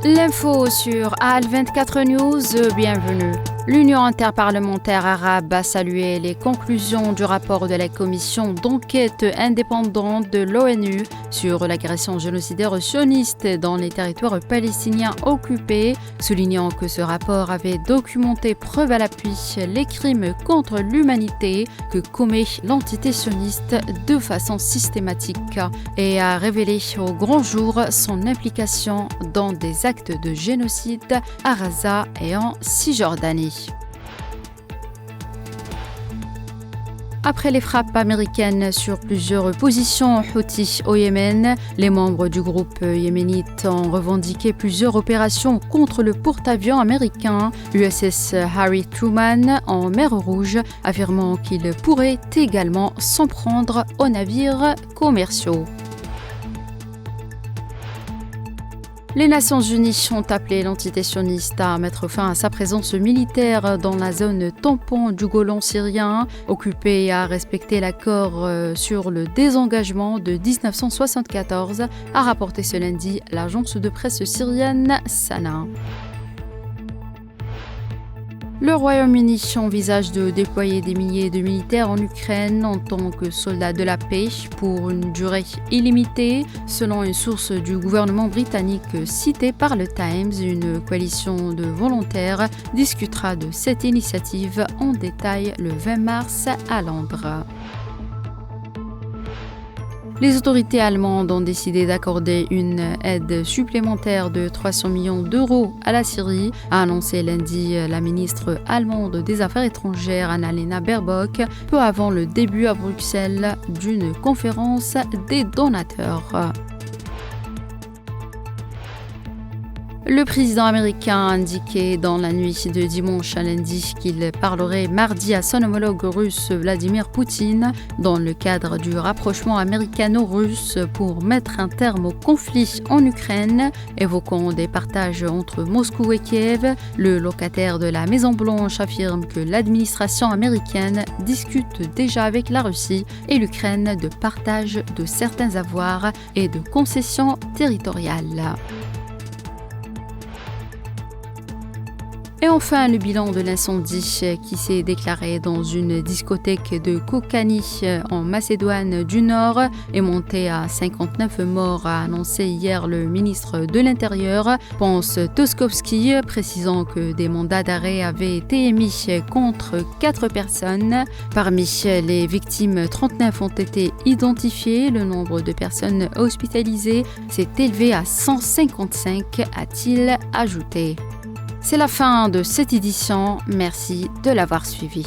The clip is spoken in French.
L'info sur AL24 News, bienvenue. L'Union interparlementaire arabe a salué les conclusions du rapport de la commission d'enquête indépendante de l'ONU sur l'agression génocidaire sioniste dans les territoires palestiniens occupés, soulignant que ce rapport avait documenté preuve à l'appui les crimes contre l'humanité que commet l'entité sioniste de façon systématique et a révélé au grand jour son implication dans des actes de génocide à Gaza et en Cisjordanie. Après les frappes américaines sur plusieurs positions Houthis au Yémen, les membres du groupe yéménite ont revendiqué plusieurs opérations contre le porte-avions américain USS Harry Truman en mer Rouge, affirmant qu'il pourrait également s'en prendre aux navires commerciaux. Les Nations Unies ont appelé l'entité sioniste à mettre fin à sa présence militaire dans la zone tampon du Golan syrien, occupée et à respecter l'accord sur le désengagement de 1974, a rapporté ce lundi l'agence de presse syrienne Sana. Le Royaume-Uni envisage de déployer des milliers de militaires en Ukraine en tant que soldats de la paix pour une durée illimitée. Selon une source du gouvernement britannique citée par le Times, une coalition de volontaires discutera de cette initiative en détail le 20 mars à Londres. Les autorités allemandes ont décidé d'accorder une aide supplémentaire de 300 millions d'euros à la Syrie, a annoncé lundi la ministre allemande des Affaires étrangères Annalena Baerbock, peu avant le début à Bruxelles d'une conférence des donateurs. Le président américain a indiqué dans la nuit de dimanche à lundi qu'il parlerait mardi à son homologue russe Vladimir Poutine dans le cadre du rapprochement américano-russe pour mettre un terme au conflit en Ukraine, évoquant des partages entre Moscou et Kiev. Le locataire de la Maison-Blanche affirme que l'administration américaine discute déjà avec la Russie et l'Ukraine de partage de certains avoirs et de concessions territoriales. Et enfin, le bilan de l'incendie qui s'est déclaré dans une discothèque de Kokani en Macédoine du Nord est monté à 59 morts, a annoncé hier le ministre de l'Intérieur, Pense Toskovski, précisant que des mandats d'arrêt avaient été émis contre 4 personnes. Parmi les victimes, 39 ont été identifiées. Le nombre de personnes hospitalisées s'est élevé à 155, a-t-il ajouté. C'est la fin de cette édition. Merci de l'avoir suivi.